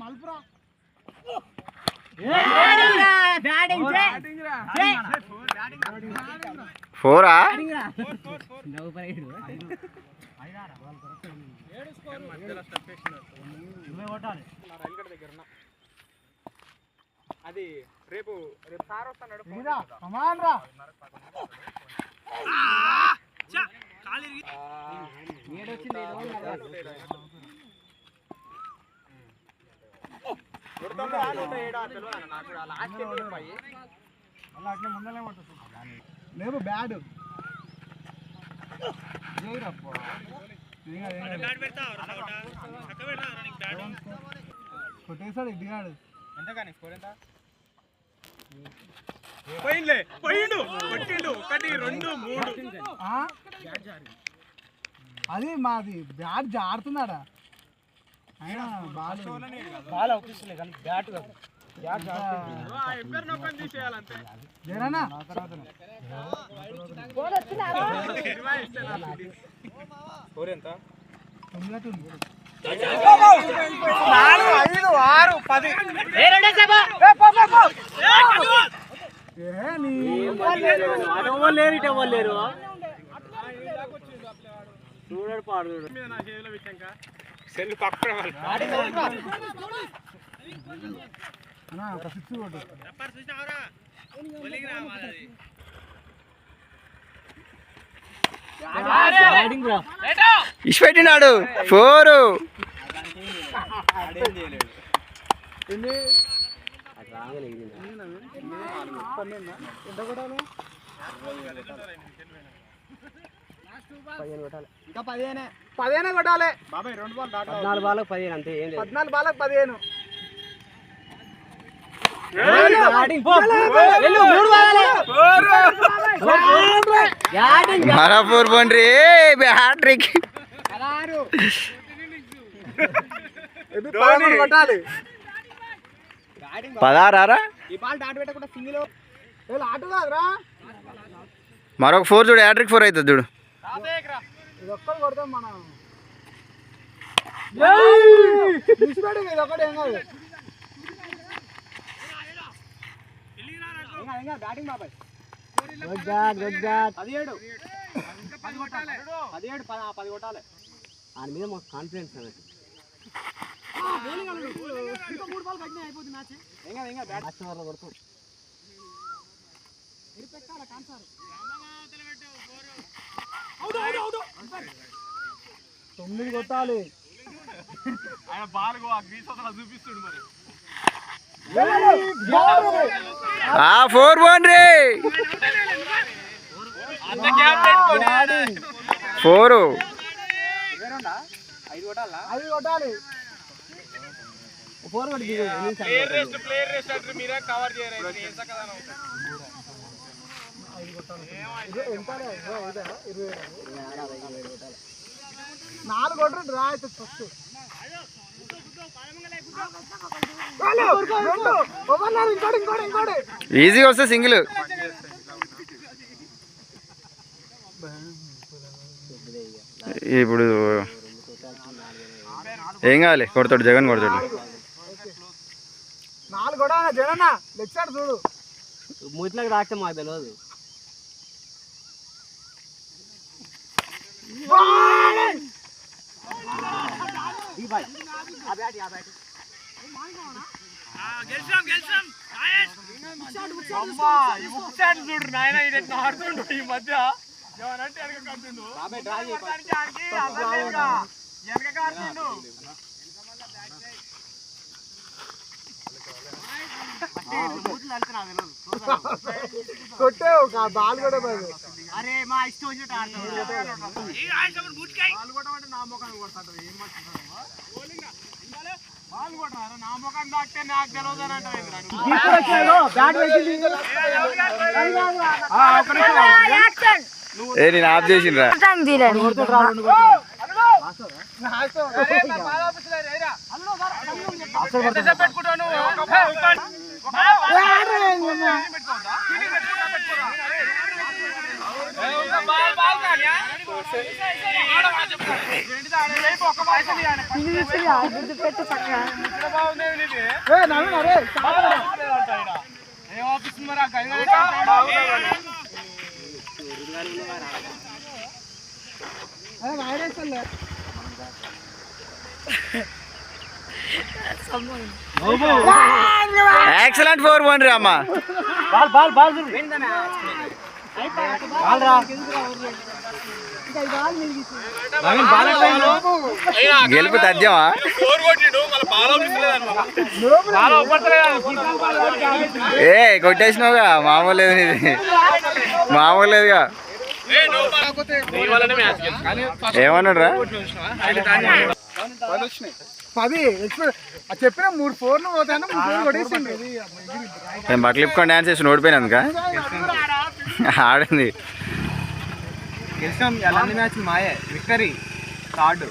మల్పురా ఫోరా అది రేపు సార్ వస్తున్నాడు లేవు బ్యాడ్ కొట్టేసాడు ఇదిగాడు ఎంత కానీ స్కోర్ ఎంత పోయిండు కొట్టిండు 1 2 3 అది మాది బ్యాట్ జారుతున్నాడా అయినా బాల్ అవుపిస్తలే కానీ బ్యాట్ కాదు బ్యాట్ ఎంపైర్ నొక్కని తీసేయాలంతే జరనా గోల్ వచ్చినా స్కోర్ ఎంత 9 4 5 6 10 ఏ రెండే సభ ఏ పో ఏ నీ ఓవర్ లేరు చూడడు పాడు మీద నా చేతిలో విచ్చంక సెల్ పక్కన అన్నా ఒక 6 కొట్టు రబ్బర్ చూసావరా బౌలింగ్ రావాలి బ్యాటింగ్ బ్రో ఇష్పెట్టినాడు 4 ఆడేం చేయలేడు ఎన్ని రాగలే ఇది ఎంత కొట్టాలి 15 కొట్టాలి ఇంకా 15 కొట్టాలి బాబాయ్ 2 బాల్ దాటాలి 14 బాల్లకు 15 అంతే ఏం లేదు 14 బాల్లకు 15 బ్యాటింగ్ పో వెళ్ళు 3 బాగాలే 4 బ్యాటింగ్ మారా 4 బౌండరీ హ్యాట్రిక్ 16 ఇది 13 కొట్టాలి బ్యాటింగ్ 16 ఆరా ఈ బాల్ డాట్ పెట్టకుండా సింగిల్ ఏ ఆట కాదురా మరొక 4 చూడు హ్యాట్రిక్ 4 అవుతుంది చూడు ఇది ఒక్కటి కొడతాం మనం ఇది ఒకటి ఏం కాదు బ్యాటింగ్ బాబాయ్ 17 కొట్టాలి ఆయన మీద మాకు కాన్ఫిడెన్స్ అనేది ఇంకా 3 బాల్ కట్టినా అయిపోతుంది మ్యాచ్ ఏం కాదు బ్యాట్ ఓవర్లో కొడతాం ఇరిపెక్కాల కాన్సర్ 9 కొట్టాలి ఆయన బాల్ గో ఆ గ్రీస్ అసలు చూపిస్తాడు మరి ఆ 4 బౌండరీ అంత గ్యాప్ పెట్టుకొని 4 వేరేండా 5 కొట్టాలా 5 కొట్టాలి 4 కొట్టి ప్లేయర్ రెస్ట్ అంటే మీరే కవర్ చేయరు ఇది ఎంత కదనం 5 కొట్టాలి ఎంతలే ఇదా 20 కొట్టాలి 4 కొట్టు డ్రా అయితే ఫస్ట్ ఈజీగా వస్తే సింగిల్ ఇప్పుడు ఏం కావాలి కొడతాడు జగన్ కొడతాడు 4 కూడా జగన్ లెఫ్ట్ సైడ్ చూడు మూతిలోకి రాస్తే మాకు తెలియదు చూడు నాయన ఇది ఆడుతుండు ఈ మధ్య ఏమనంటే వెనక కడుతుండు కొట్టే ఒక బాల్ కూడా అరే మా ఇష్టం వచ్చినట్టు ఆడుతామంటే నా ముఖాన్ని కొడతాడు ఏం బాల్ కొట్టారు నా ముఖాన్ని దాటితే నాకు నేను ఆఫ్ చేసిండ్రా ఎక్సలెంట్ 4 1 రా అమ్మ గెలుపు తథ్యమా ఏ కొట్టేసినావుగా మామూలు లేదు ఇది మామూలు లేదుగా ఏమన్నాడు రా 10 చెప్పిన 3 4 పోతాను 3 4 కొట్టేసింది నేను బట్టలు ఇప్పుకొని డ్యాన్స్ చేసి ఓడిపోయినందుక ఆడింది గెలిచాం. ఎలా మ్యాచ్ మాయే విక్టరీ థర్డ్